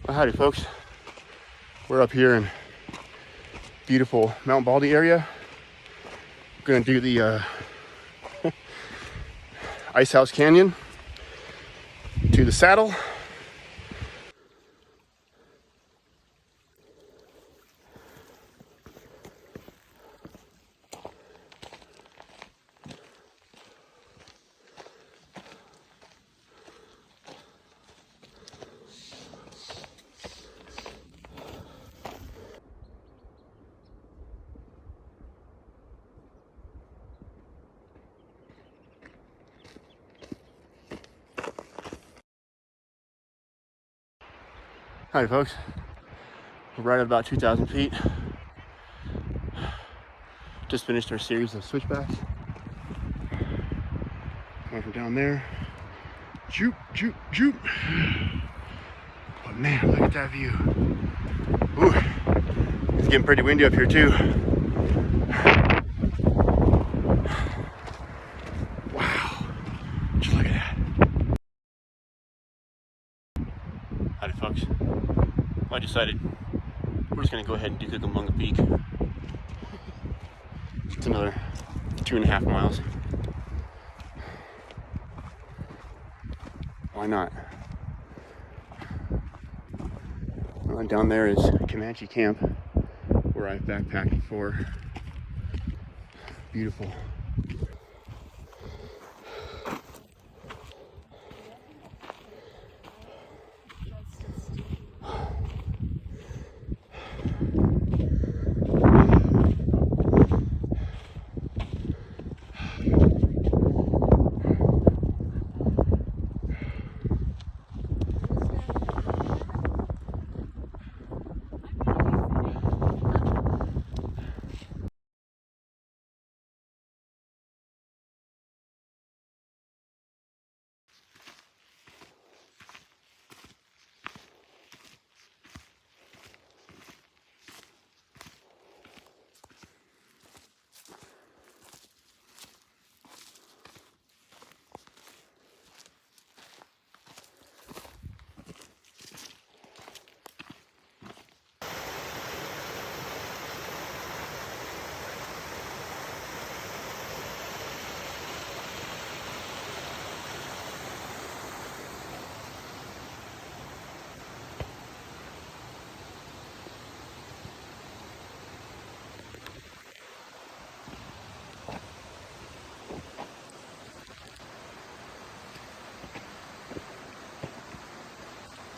Well, howdy folks. We're up here in beautiful Mount Baldy area. We're gonna do the Ice House Canyon to the saddle. Howdy folks. We're right at about 2,000 feet. Just finished our series of switchbacks. Coming from down there. Joop, joop, joop. But man, look at that view. Ooh, it's getting pretty windy up here too. Wow, just look at that. Howdy folks. Well, I decided we're just gonna go ahead and do Cucamonga Peak. It's another 2.5 miles. Why not? Well, down there is Comanche Camp, where I've backpacked before. Beautiful.